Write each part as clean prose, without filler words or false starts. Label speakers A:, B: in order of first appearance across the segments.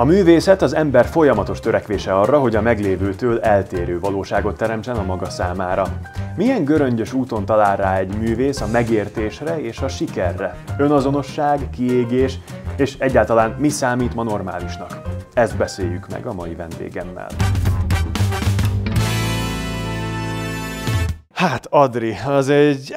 A: A művészet az ember folyamatos törekvése arra, hogy a meglévőtől eltérő valóságot teremtsen a maga számára. Milyen göröngyös úton talál rá egy művész a megértésre és a sikerre? Önazonosság, kiégés, és egyáltalán mi számít ma normálisnak? Ezt beszéljük meg a mai vendégemmel. Hát Adri,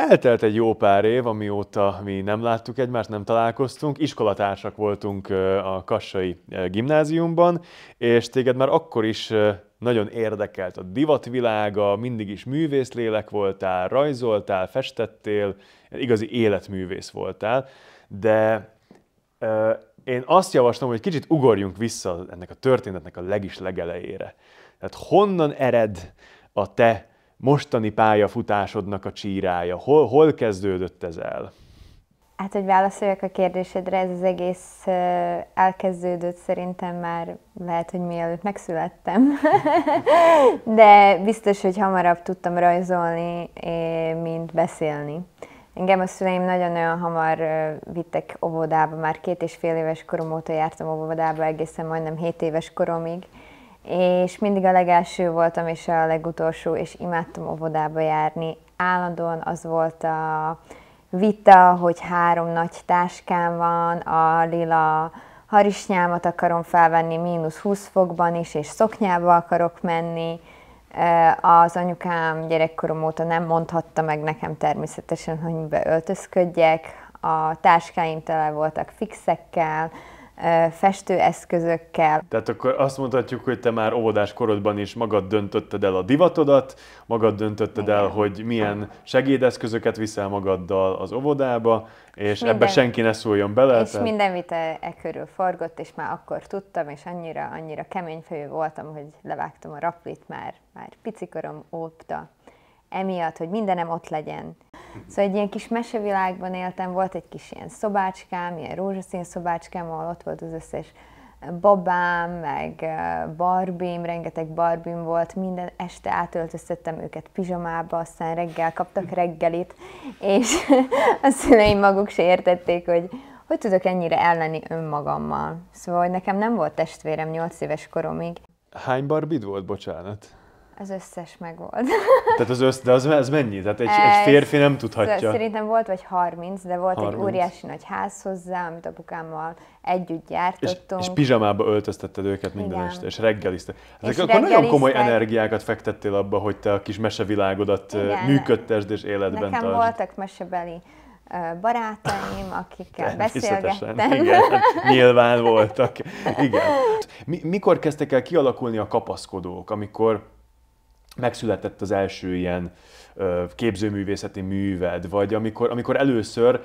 A: eltelt egy jó pár év, amióta mi nem láttuk egymást, nem találkoztunk. Iskolatársak voltunk a Kassai Gimnáziumban, és téged már akkor is nagyon érdekelt a divatvilága, mindig is művészlélek voltál, rajzoltál, festettél, igazi életművész voltál, de én azt javaslom, hogy kicsit ugorjunk vissza ennek a történetnek a legelejére. Tehát honnan ered a te mostani pályafutásodnak a csírája? Hol kezdődött ez el?
B: Hát, hogy válaszoljak a kérdésedre, ez az egész elkezdődött szerintem már lehet, hogy mielőtt megszülettem. De biztos, hogy hamarabb tudtam rajzolni, mint beszélni. Engem a szüleim nagyon-nagyon hamar vittek óvodába, már 2,5 éves korom óta jártam óvodába, egészen majdnem 7 éves koromig. És mindig a legelső voltam, és a legutolsó, és imádtam óvodába járni. Állandóan az volt a vita, hogy 3 nagy táskám van, a lila harisnyámat akarom felvenni -20 fokban is, és szoknyába akarok menni. Az anyukám gyerekkorom óta nem mondhatta meg nekem természetesen, hogy mibe öltözködjek. A táskáim tele voltak fixekkel, festőeszközökkel.
A: Tehát akkor azt mondhatjuk, hogy te már óvodás korodban is magad döntötted el a divatodat, magad döntötted el, hogy milyen segédeszközöket viszel magaddal az óvodába, és ebbe senki ne szóljon bele.
B: És minden vita körül forgott, és már akkor tudtam, és annyira keményfejű voltam, hogy levágtam a raplit már picikorom óta. Emiatt, hogy mindenem ott legyen. Szóval egy ilyen kis mesevilágban éltem, volt egy kis ilyen szobácskám, ilyen rózsaszín szobácskám, ahol ott volt az összes babám, meg Barbim, rengeteg Barbim volt, minden este átöltöztettem őket pizsamába, aztán reggel kaptak reggelit, és a szüleim maguk se értették, hogy tudok ennyire ellenni önmagammal. Szóval, hogy nekem nem volt testvérem 8 éves koromig.
A: Hány Barbid volt, bocsánat?
B: Az összes megvolt.
A: Tehát de az mennyi? Tehát egy férfi nem tudhatja.
B: Szerintem volt vagy 30, de volt 30. Egy óriási nagy ház hozzá, amit apukámmal együtt gyártottunk.
A: És pizsamába öltöztetted őket minden este, és reggelizted. Akkor nagyon
B: reggeliztek.
A: komoly energiákat fektettél abba, hogy te a kis mesevilágodat működtesd és életben tartsd.
B: Nekem voltak mesebeli barátaim, akikkel beszélgettem.
A: Igen, nyilván voltak. Igen. Mikor kezdtek el kialakulni a kapaszkodók, amikor megszületett az első ilyen képzőművészeti műved, vagy amikor először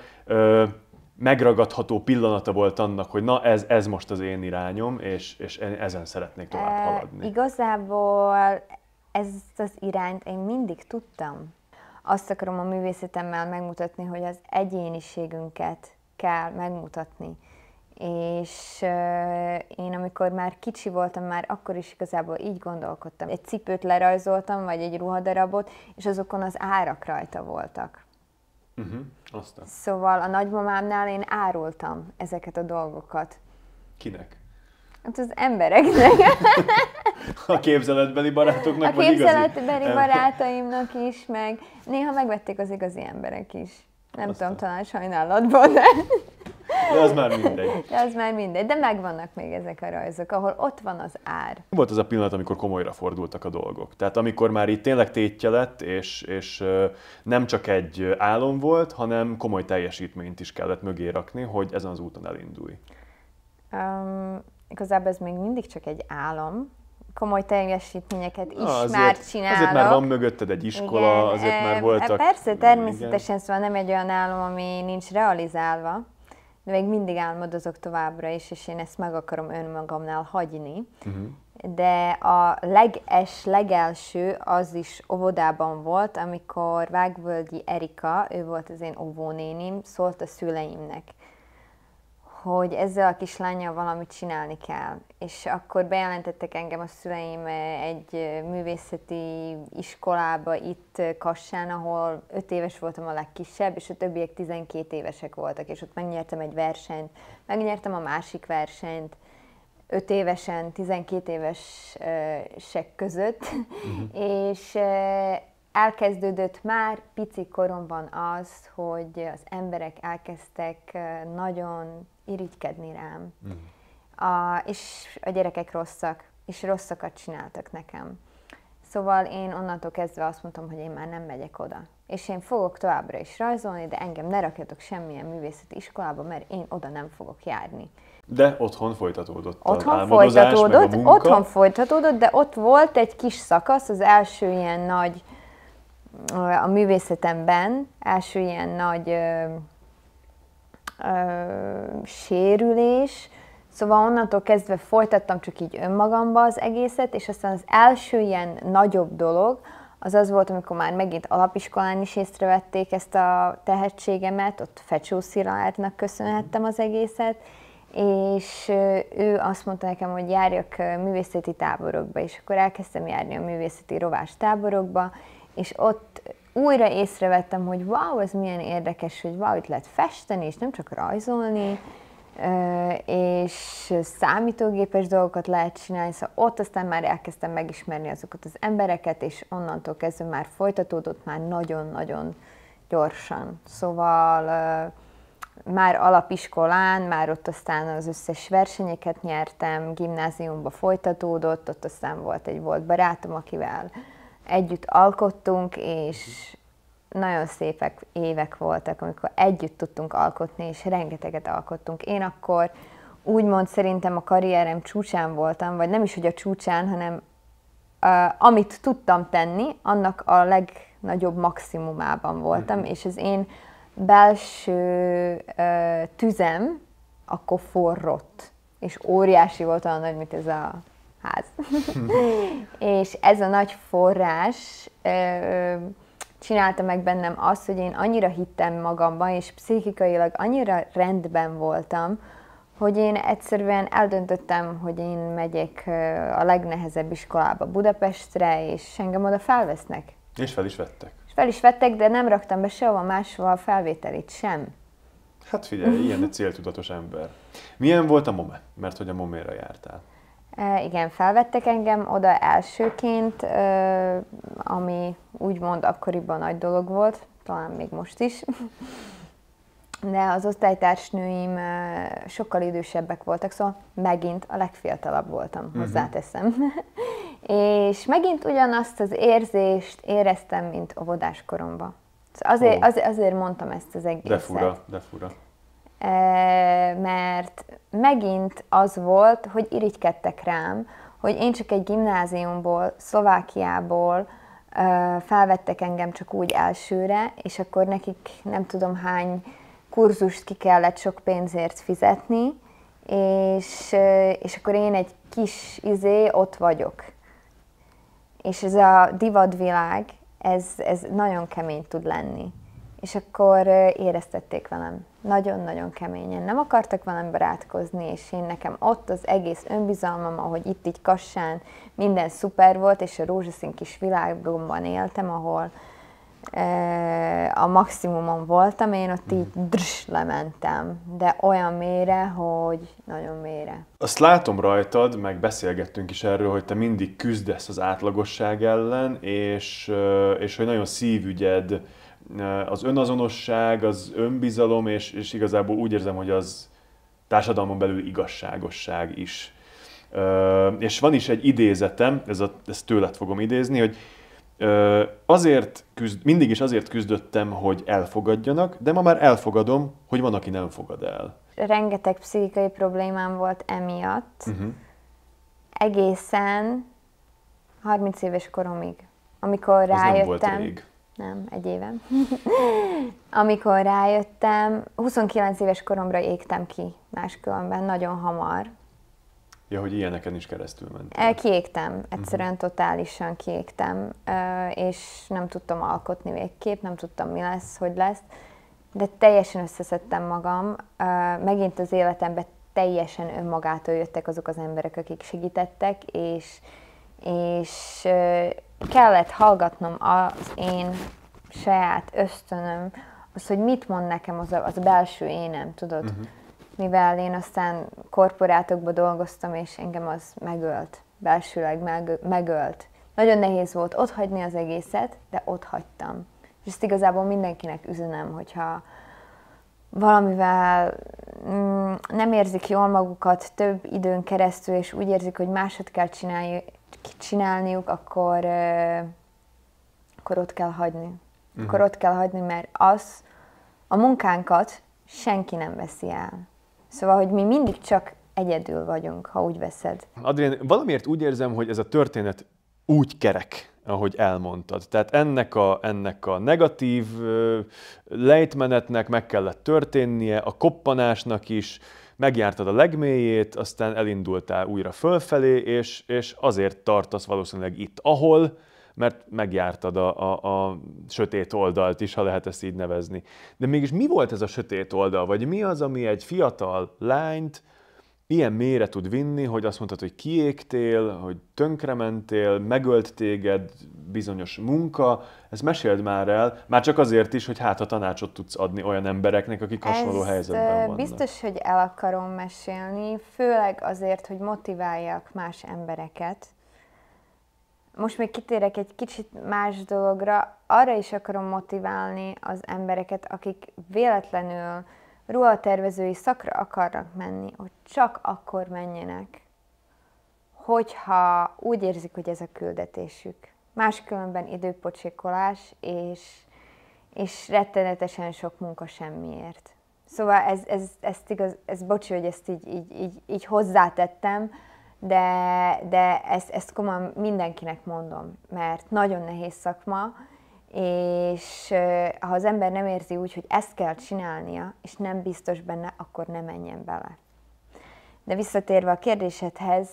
A: megragadható pillanata volt annak, hogy na ez most az én irányom, és ezen szeretnék tovább haladni.
B: Igazából ezt az irányt én mindig tudtam. Azt akarom a művészetemmel megmutatni, hogy az egyéniségünket kell megmutatni. És én amikor már kicsi voltam, már akkor is igazából így gondolkodtam. Egy cipőt lerajzoltam, vagy egy ruhadarabot, és azokon az árak rajta voltak.
A: Aztán.
B: Szóval a nagymamámnál én árultam ezeket a dolgokat.
A: Kinek?
B: Hát az embereknek.
A: A képzeletbeli barátoknak,
B: vagy igazi? A képzeletbeli barátaimnak is, meg néha megvették az igazi emberek is. Nem tudom, talán sajnálatban, de...
A: De az már mindegy.
B: De megvannak még ezek a rajzok, ahol ott van az ár.
A: Volt az a pillanat, amikor komolyra fordultak a dolgok. Tehát amikor már itt tényleg tétje lett, és nem csak egy álom volt, hanem komoly teljesítményt is kellett mögé rakni, hogy ezen az úton elindulj.
B: Igazából ez még mindig csak egy álom. Komoly teljesítményeket is már csinálok.
A: Azért már van mögötted egy iskola, igen, azért már voltak...
B: Persze, természetesen, igen. Szóval nem egy olyan álom, ami nincs realizálva, de még mindig álmodozok továbbra is, és én ezt meg akarom önmagamnál hagyni. De a legelső az is óvodában volt, amikor Vágvölgyi Erika, ő volt az én óvónénim, szólt a szüleimnek, hogy ezzel a kislánnyal valamit csinálni kell. És akkor bejelentettek engem a szüleim egy művészeti iskolába itt Kassán, ahol 5 éves voltam a legkisebb, és a többiek 12 évesek voltak, és ott megnyertem egy versenyt, megnyertem a másik versenyt, 5 évesen, 12 évesek között, és elkezdődött már pici koromban az, hogy az emberek elkezdtek nagyon irigykedni rám, és a gyerekek rosszak, és rosszakat csináltak nekem. Szóval én onnantól kezdve azt mondtam, hogy én már nem megyek oda. És én fogok továbbra is rajzolni, de engem ne rakjatok semmilyen művészeti iskolába, mert én oda nem fogok járni.
A: De otthon folytatódott az álmodozás, meg a munka.
B: Otthon folytatódott, de ott volt egy kis szakasz, az első ilyen nagy, a művészetemben, első ilyen nagy sérülés. Szóval onnantól kezdve folytattam csak így önmagamba az egészet, és aztán az első ilyen nagyobb dolog, az volt, amikor már megint alapiskolán is észrevették ezt a tehetségemet, ott Fecsó Szilárdnak köszönhettem az egészet, és ő azt mondta nekem, hogy járjak művészeti táborokba, és akkor elkezdtem járni a művészeti rovás táborokba, és ott újra észrevettem, hogy wow, ez milyen érdekes, hogy wow, itt lehet festeni, és nem csak rajzolni, és számítógépes dolgokat lehet csinálni, szóval ott aztán már elkezdtem megismerni azokat az embereket, és onnantól kezdve már folytatódott már nagyon-nagyon gyorsan. Szóval már alapiskolán, már ott aztán az összes versenyeket nyertem, gimnáziumba folytatódott, ott aztán volt barátom, akivel együtt alkottunk, és nagyon szépek évek voltak, amikor együtt tudtunk alkotni, és rengeteget alkottunk. Én akkor úgymond szerintem a karrierem csúcsán voltam, vagy nem is, hogy a csúcsán, hanem amit tudtam tenni, annak a legnagyobb maximumában voltam, és az én belső tüzem akkor forrott, és óriási volt, olyan nagy, mint ez a ház. És ez a nagy forrás csinálta meg bennem azt, hogy én annyira hittem magamban, és pszichikailag annyira rendben voltam, hogy én egyszerűen eldöntöttem, hogy én megyek a legnehezebb iskolába Budapestre, és engem oda felvesznek.
A: És fel is vettek.
B: És fel is vettek, de nem raktam be sehova máshova a felvételit sem.
A: Hát figyelj, ilyen egy céltudatos ember. Milyen volt a MOME? Mert hogy a MOME-ra jártál.
B: Igen, felvettek engem oda elsőként, ami úgymond akkoriban nagy dolog volt, talán még most is. De az osztálytársnőim sokkal idősebbek voltak, szóval megint a legfiatalabb voltam, hozzáteszem. És megint ugyanazt az érzést éreztem, mint óvodás koromban. Szóval azért mondtam ezt az egészet.
A: De fura.
B: Mert megint az volt, hogy irigykedtek rám, hogy én csak egy gimnáziumból, Szlovákiából felvettek engem csak úgy elsőre, és akkor nekik nem tudom hány kurzust ki kellett sok pénzért fizetni, és akkor én egy kis ott vagyok. És ez a divatvilág, ez nagyon kemény tud lenni. És akkor éreztették velem nagyon-nagyon keményen. Nem akartak velem barátkozni, és én nekem ott az egész önbizalmam, ahogy itt így Kassán minden szuper volt, és a rózsaszín kis világomban éltem, ahol a maximumon voltam, én ott így lementem, de olyan mélyre, hogy nagyon mélyre.
A: Azt látom rajtad, meg beszélgettünk is erről, hogy te mindig küzdesz az átlagosság ellen, és hogy nagyon szívügyed az önazonosság, az önbizalom, és igazából úgy érzem, hogy az társadalmon belül igazságosság is. És van is egy idézetem, ezt tőled fogom idézni, hogy mindig is azért küzdöttem, hogy elfogadjanak, de ma már elfogadom, hogy van, aki nem fogad el.
B: Rengeteg pszichikai problémám volt emiatt, egészen 30 éves koromig, amikor rájöttem.
A: Az nem volt rég.
B: Nem, egy éve. Amikor rájöttem, 29 éves koromra égtem ki máskülönben, nagyon hamar.
A: Ja, hogy ilyeneken is keresztül mentem.
B: Kiégtem, egyszerűen totálisan kiégtem, és nem tudtam alkotni végképp, nem tudtam mi lesz, hogy lesz, de teljesen összeszedtem magam, megint az életembe teljesen önmagától jöttek azok az emberek, akik segítettek, és kellett hallgatnom az én saját ösztönöm, az, hogy mit mond nekem az a belső énem, tudod? mivel én aztán korporátokban dolgoztam, és engem az megölt, belsőleg megölt. Nagyon nehéz volt otthagyni az egészet, de otthagytam. És ezt igazából mindenkinek üzenem, hogyha valamivel nem érzik jól magukat több időn keresztül, és úgy érzik, hogy másot kell csinálniuk, akkor ott kell hagyni. Akkor ott kell hagyni, mert a munkánkat senki nem veszi el. Szóval, hogy mi mindig csak egyedül vagyunk, ha úgy veszed.
A: Adrián, valamiért úgy érzem, hogy ez a történet úgy kerek, ahogy elmondtad. Tehát ennek a negatív lejtmenetnek meg kellett történnie, a koppanásnak is, megjártad a legmélyét, aztán elindultál újra fölfelé, és azért tartasz valószínűleg itt, ahol, mert megjártad a sötét oldalt is, ha lehet ezt így nevezni. De mégis mi volt ez a sötét oldal, vagy mi az, ami egy fiatal lányt ilyen mélyre tud vinni, hogy azt mondtad, hogy kiégtél, hogy tönkrementél, megölt téged bizonyos munka. Ezt meséld már el, már csak azért is, hogy hát ha tanácsot tudsz adni olyan embereknek, akik hasonló helyzetben vannak.
B: Biztos, hogy el akarom mesélni, főleg azért, hogy motiváljak más embereket. Most még kitérek egy kicsit más dologra, arra is akarom motiválni az embereket, akik véletlenül ruhatervezői szakra akarnak menni, hogy csak akkor menjenek, hogyha úgy érzik, hogy ez a küldetésük. Máskülönben időpocsékolás, és rettenetesen sok munka semmiért. Szóval ez bocsi, hogy ezt így hozzátettem, de ezt komolyan mindenkinek mondom, mert nagyon nehéz szakma, és ha az ember nem érzi úgy, hogy ezt kell csinálnia, és nem biztos benne, akkor ne menjen bele. De visszatérve a kérdésedhez,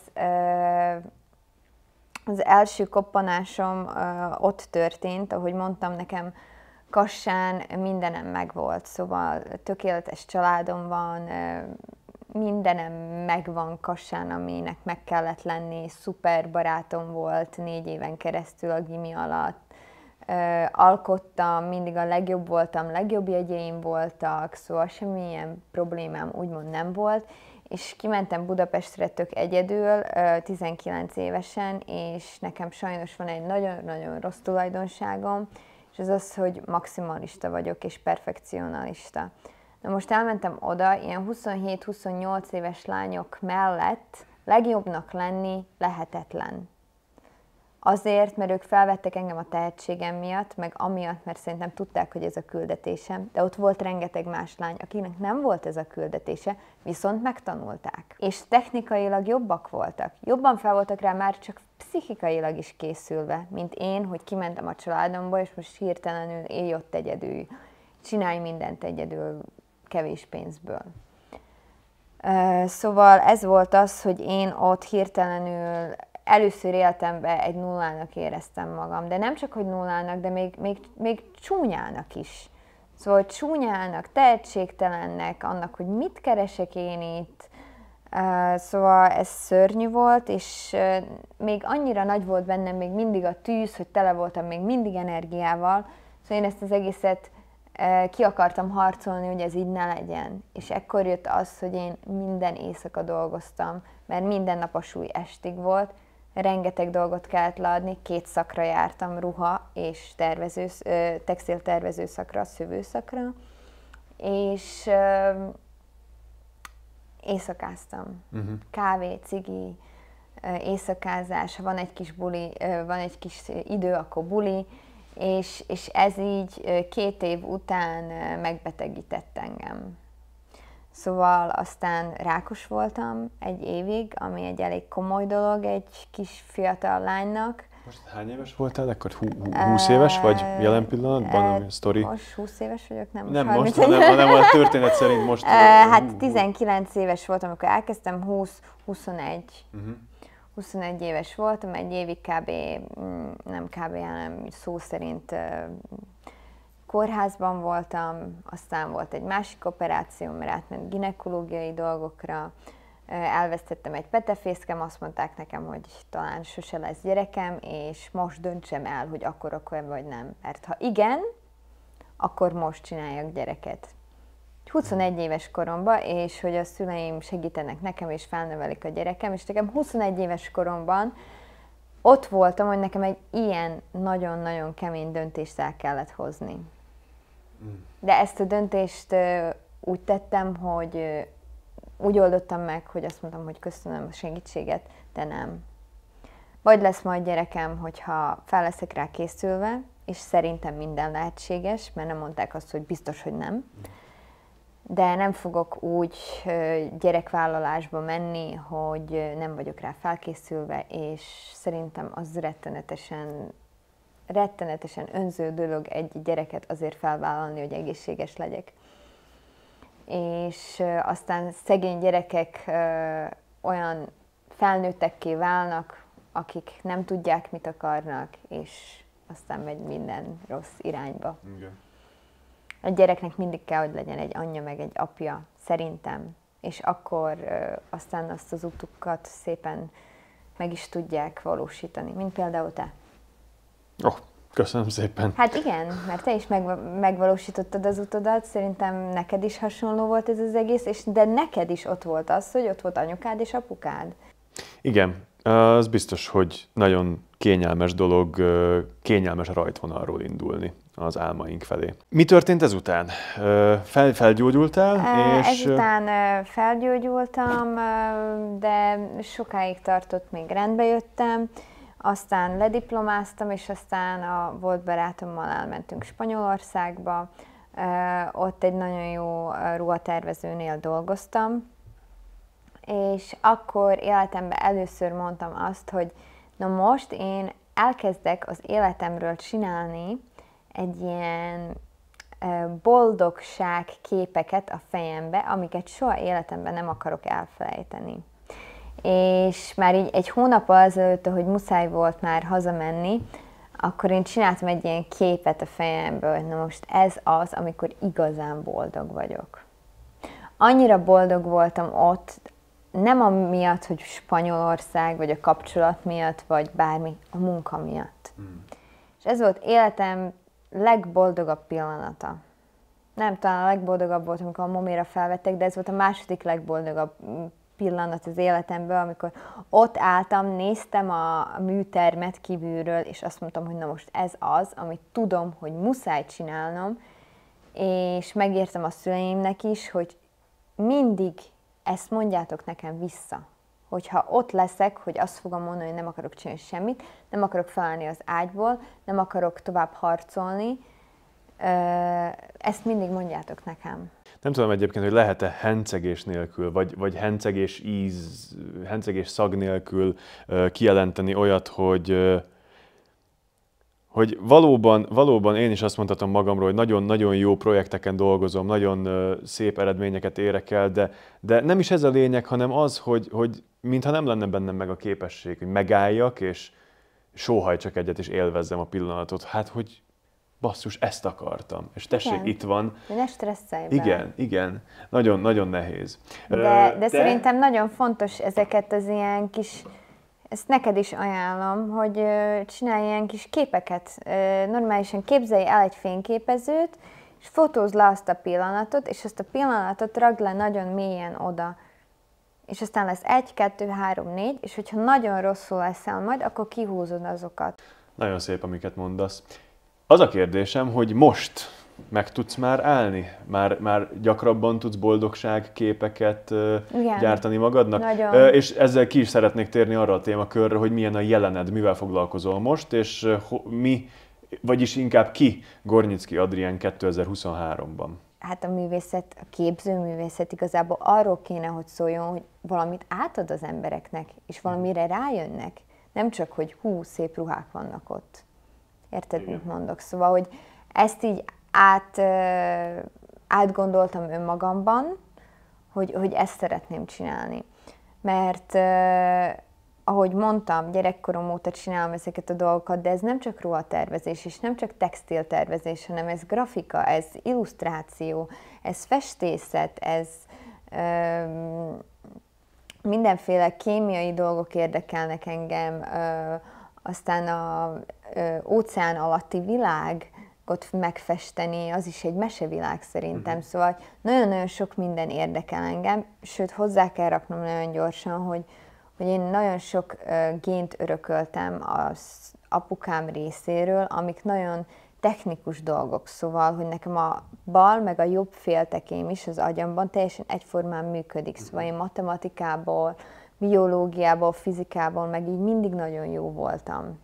B: az első koppanásom ott történt, ahogy mondtam, nekem Kassán mindenem megvolt, szóval tökéletes családom van, mindenem megvan Kassán, aminek meg kellett lenni, szuper barátom volt 4 éven keresztül a gimi alatt, alkottam, mindig a legjobb voltam, legjobb jegyeim voltak, szóval semmilyen problémám úgymond nem volt, és kimentem Budapestre tök egyedül, 19 évesen, és nekem sajnos van egy nagyon-nagyon rossz tulajdonságom, és az az, hogy maximalista vagyok, és perfekcionalista. Na most elmentem oda, ilyen 27-28 éves lányok mellett legjobbnak lenni lehetetlen. Azért, mert ők felvettek engem a tehetségem miatt, meg amiatt, mert szerintem tudták, hogy ez a küldetésem, de ott volt rengeteg más lány, akinek nem volt ez a küldetése, viszont megtanulták. És technikailag jobbak voltak. Jobban fel voltak rá már csak pszichikailag is készülve, mint én, hogy kimentem a családomból, és most hirtelenül élj ott egyedül, csinálj mindent egyedül, kevés pénzből. Szóval ez volt az, hogy én ott hirtelenül először életemben egy nullának éreztem magam, de nem csak, hogy nullának, de még csúnyának is. Szóval csúnyának, tehetségtelennek, annak, hogy mit keresek én itt. Szóval ez szörnyű volt, és még annyira nagy volt bennem még mindig a tűz, hogy tele voltam még mindig energiával. Szóval én ezt az egészet ki akartam harcolni, hogy ez így ne legyen. És ekkor jött az, hogy én minden éjszaka dolgoztam, mert minden nap a súly estig volt, rengeteg dolgot kellett leadni, 2 szakra jártam, ruha és textiltervező szakra, szövőszakra, és éjszakáztam. Kávé, cigi, éjszakázás, van egy kis buli, van egy kis idő, akkor buli, és ez így 2 év után megbetegített engem. Szóval aztán rákos voltam 1 évig, ami egy elég komoly dolog egy kis fiatal lánynak.
A: Most hány éves voltál? Akkor 20 éves vagy jelen pillanatban? A sztori?
B: Most 20 éves vagyok, nem
A: most. Nem most, hanem a történet szerint most.
B: Hát 19 éves voltam, amikor elkezdtem, 20-21. 21 éves voltam, 1 évig hanem szó szerint kórházban voltam, aztán volt egy másik operáció, mert átment ginekológiai dolgokra, elvesztettem egy petefészkem, azt mondták nekem, hogy talán sose lesz gyerekem, és most döntsem el, hogy akkor vagy nem. Mert ha igen, akkor most csináljak gyereket. 21 éves koromban, és hogy a szüleim segítenek nekem, és felnevelik a gyerekem, és nekem 21 éves koromban ott voltam, hogy nekem egy ilyen nagyon-nagyon kemény döntést el kellett hozni. De ezt a döntést úgy tettem, hogy úgy oldottam meg, hogy azt mondtam, hogy köszönöm a segítséget, de nem. Vagy lesz majd gyerekem, hogyha fel leszek rá készülve, és szerintem minden lehetséges, mert nem mondták azt, hogy biztos, hogy nem. De nem fogok úgy gyerekvállalásba menni, hogy nem vagyok rá felkészülve, és szerintem az rettenetesen önző dolog egy gyereket azért felvállalni, hogy egészséges legyek. És aztán szegény gyerekek olyan felnőttekké válnak, akik nem tudják, mit akarnak, és aztán megy minden rossz irányba. Igen. A gyereknek mindig kell, hogy legyen egy anyja, meg egy apja, szerintem. És akkor aztán azt az utukat szépen meg is tudják valósítani, mint például te.
A: Köszönöm szépen.
B: Hát igen, mert te is megvalósítottad az utadat, szerintem neked is hasonló volt ez az egész, de neked is ott volt az, hogy ott volt anyukád és apukád. Igen,
A: az biztos, hogy nagyon kényelmes dolog, kényelmes rajtvonalról indulni az álmaink felé. Mi történt ezután? Felgyógyultál?
B: Ezután felgyógyultam, de sokáig tartott, még rendbe jöttem. Aztán lediplomáztam, és aztán a volt barátommal elmentünk Spanyolországba. Ott egy nagyon jó ruhatervezőnél dolgoztam, és akkor életemben először mondtam azt, hogy na most én elkezdek az életemről csinálni egy ilyen boldogság képeket a fejembe, amiket soha életemben nem akarok elfelejteni. És már így egy hónappal azelőtt, hogy muszáj volt már hazamenni, akkor én csináltam egy ilyen képet a fejemből, hogy na most ez az, amikor igazán boldog vagyok. Annyira boldog voltam ott, nem amiatt, hogy Spanyolország, vagy a kapcsolat miatt, vagy bármi, a munka miatt. És ez volt életem legboldogabb pillanata. Nem, talán a legboldogabb volt, amikor a momira felvettek, de ez volt a második legboldogabb pillanat az életemben, amikor ott álltam, néztem a műtermet kívülről, és azt mondtam, hogy na most ez az, amit tudom, hogy muszáj csinálnom, és megértem a szüleimnek is, hogy mindig ezt mondjátok nekem vissza. Hogyha ott leszek, hogy azt fogom mondani, hogy nem akarok csinálni semmit, nem akarok felállni az ágyból, nem akarok tovább harcolni, ezt mindig mondjátok nekem.
A: Nem tudom egyébként, hogy lehet-e hencegés nélkül, vagy hencegés szag nélkül kijelenteni olyat, hogy valóban én is azt mondhatom magamról, hogy nagyon-nagyon jó projekteken dolgozom, nagyon szép eredményeket érek el, de nem is ez a lényeg, hanem az, hogy mintha nem lenne bennem meg a képesség, hogy megálljak, és sóhajtsak egyet, és élvezzem a pillanatot. Hát, hogy basszus, ezt akartam. És tessék, igen, itt van.
B: De ne stresszelj be.
A: Igen. Nagyon nehéz.
B: De szerintem nagyon fontos ezeket az ilyen kis, ezt neked is ajánlom, hogy csinálj ilyen kis képeket. Normálisan képzelj el egy fényképezőt, és fotózd le azt a pillanatot, és azt a pillanatot ragd le nagyon mélyen oda. És aztán lesz 1, 2, 3, 4, és hogyha nagyon rosszul leszel majd, akkor kihúzod azokat.
A: Nagyon szép, amiket mondasz. Az a kérdésem, hogy most meg tudsz már állni? Már gyakrabban tudsz boldogságképeket gyártani magadnak?
B: Nagyon.
A: És ezzel ki is szeretnék térni arra a témakörre, hogy milyen a jelened, mivel foglalkozol most, és vagyis inkább ki Gornyicki Adrián 2023-ban?
B: Hát a művészet, a képzőművészet igazából arról kéne, hogy szóljon, hogy valamit átad az embereknek, és valamire rájönnek. Nem csak, hogy hú, szép ruhák vannak ott. Érted, mit mondok? Szóval, hogy ezt így átgondoltam önmagamban, hogy ezt szeretném csinálni. Mert ahogy mondtam, gyerekkorom óta csinálom ezeket a dolgokat, de ez nem csak ruhatervezés, és nem csak textiltervezés, hanem ez grafika, ez illusztráció, ez festészet, ez mindenféle kémiai dolgok érdekelnek engem, aztán az óceán alatti világ, megfesteni, az is egy mesevilág szerintem. Szóval nagyon-nagyon sok minden érdekel engem, sőt hozzá kell raknom nagyon gyorsan, hogy én nagyon sok gént örököltem az apukám részéről, amik nagyon technikus dolgok, szóval, hogy nekem a bal meg a jobb féltekém is az agyamban teljesen egyformán működik, szóval én matematikából, biológiából, fizikából meg így mindig nagyon jó voltam.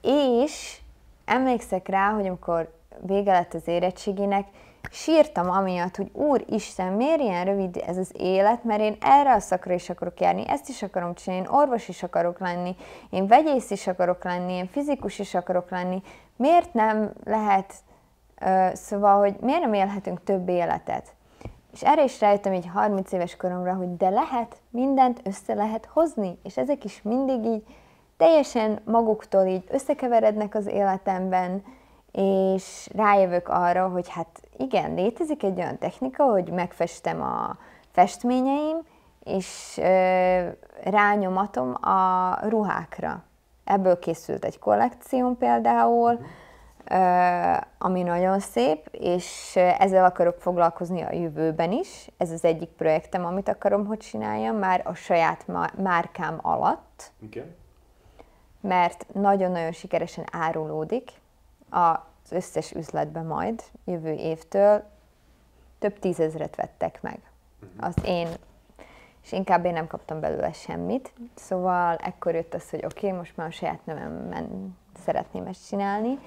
B: És emlékszek rá, hogy amikor vége lett az érettségének, sírtam amiatt, hogy Úristen, miért ilyen rövid ez az élet, mert én erre a szakra is akarok járni, ezt is akarom csinálni, én orvos is akarok lenni, én vegyész is akarok lenni, én fizikus is akarok lenni, miért nem lehet, szóval, hogy miért nem élhetünk több életet? És erre is rájöttem így 30 éves koromra, hogy de lehet, mindent össze lehet hozni, és ezek is mindig így teljesen maguktól így összekeverednek az életemben, és rájövök arra, hogy hát igen, létezik egy olyan technika, hogy megfestem a festményeim, és rányomatom a ruhákra. Ebből készült egy kollekcióm például, ami nagyon szép, és ezzel akarok foglalkozni a jövőben is. Ez az egyik projektem, amit akarom, hogy csináljam, már a saját márkám alatt, mert nagyon-nagyon sikeresen árulódik az összes üzletben majd jövő évtől. Több 10 000 vettek meg. Az én, és inkább én nem kaptam belőle semmit. Szóval ekkor jött az, hogy oké, most már a saját nevemben szeretném ezt csinálni.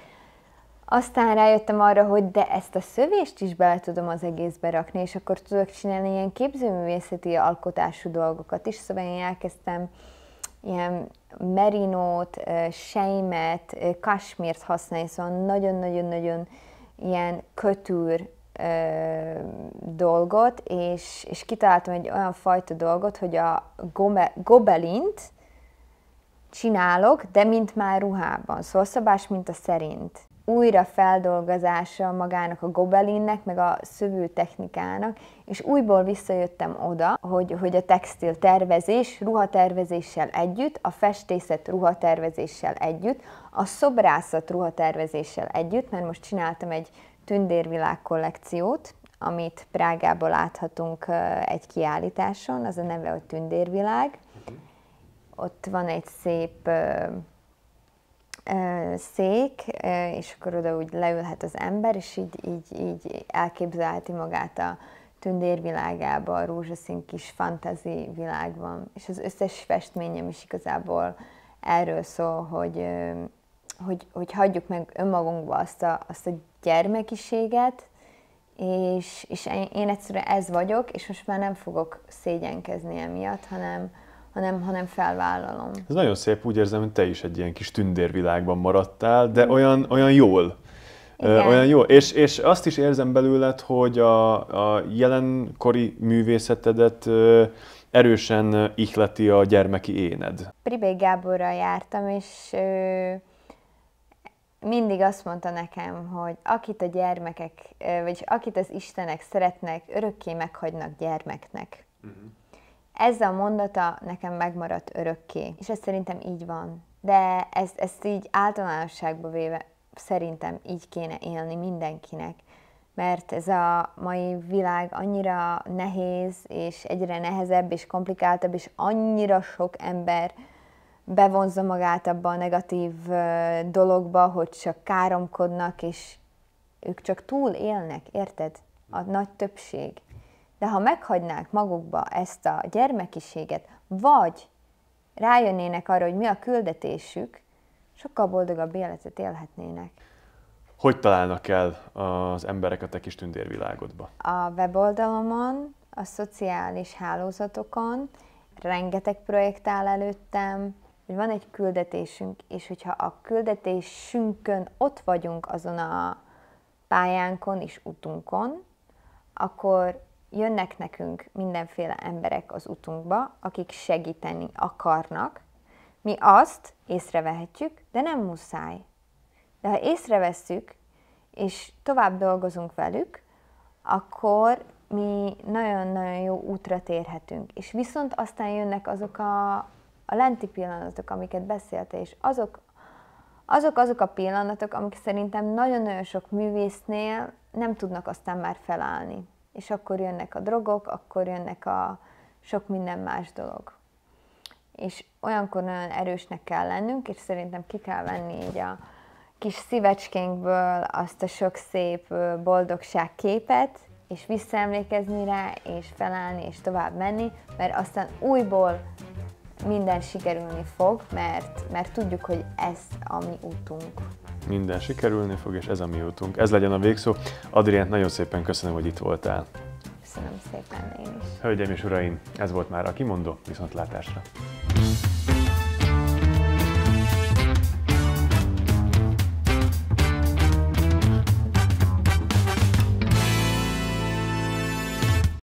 B: Aztán rájöttem arra, hogy de ezt a szövést is bele tudom az egészbe rakni, és akkor tudok csinálni ilyen képzőművészeti alkotású dolgokat is. Szóval én elkezdtem ilyen merinót, sejmet, kasmírt használni, szóval nagyon-nagyon-nagyon ilyen kötűr dolgot, és kitaláltam egy olyan fajta dolgot, hogy a gobelint csinálok, de mint már ruhában, szóval szabás minta szerint. Újra feldolgozása magának a gobelinnek, meg a szövő technikának, és újból visszajöttem oda, hogy a textil tervezés ruhatervezéssel együtt, a festészet ruhatervezéssel együtt, a szobrászat ruhatervezéssel együtt, mert most csináltam egy tündérvilág kollekciót, amit Prágában láthatunk egy kiállításon, az a neve, hogy Tündérvilág. Ott van egy szép szék, és akkor oda úgy leülhet az ember, és így elképzelheti magát a tündérvilágába, a rózsaszín kis fantasy világban. És az összes festményem is igazából erről szól, hogy hagyjuk meg önmagunkba azt a gyermekiséget, és én egyszerűen ez vagyok, és most már nem fogok szégyenkezni emiatt, hanem felvállalom.
A: Ez nagyon szép, úgy érzem, hogy te is egy ilyen kis tündérvilágban maradtál, de olyan jól. Olyan jó. És azt is érzem belőled, hogy a jelenkori művészetedet erősen ihleti a gyermeki éned.
B: Pribé Gáborral jártam, és mindig azt mondta nekem, hogy akit a gyermekek, vagy akit az Istenek szeretnek, örökké meghagynak gyermeknek. Ez a mondata nekem megmaradt örökké, és ez szerintem így van. De ezt így általánosságba véve szerintem így kéne élni mindenkinek, mert ez a mai világ annyira nehéz, és egyre nehezebb, és komplikáltabb, és annyira sok ember bevonza magát abba a negatív dologba, hogy csak káromkodnak, és ők csak túl élnek, érted? A nagy többség. De ha meghagynák magukba ezt a gyermekiséget, vagy rájönnének arra, hogy mi a küldetésük, sokkal boldogabb életet élhetnének.
A: Hogy találnak el az emberek a te kis tündérvilágodba?
B: A weboldalomon, a szociális hálózatokon, rengeteg projekt áll előttem, hogy van egy küldetésünk, és hogyha a küldetésünkön ott vagyunk azon a pályánkon és utunkon, akkor jönnek nekünk mindenféle emberek az utunkba, akik segíteni akarnak. Mi azt észrevehetjük, de nem muszáj. De ha észrevesszük, és tovább dolgozunk velük, akkor mi nagyon-nagyon jó útra térhetünk. És viszont aztán jönnek azok a lenti pillanatok, amiket beszéltél, és azok a pillanatok, amik szerintem nagyon-nagyon sok művésznél nem tudnak aztán már felállni. És akkor jönnek a drogok, akkor jönnek a sok minden más dolog. És olyankor nagyon erősnek kell lennünk, és szerintem ki kell venni így a kis szívecskénkből azt a sok szép boldogság képet, és visszaemlékezni rá, és felállni, és tovább menni, mert aztán újból minden sikerülni fog, mert tudjuk, hogy ez a mi útunk.
A: Minden sikerülni fog, és ez a mi útunk. Ez legyen a végszó. Adriánt, nagyon szépen köszönöm, hogy itt voltál.
B: Köszönöm szépen én is.
A: Hölgyeim és uraim, ez volt már a Kimondó, viszontlátásra!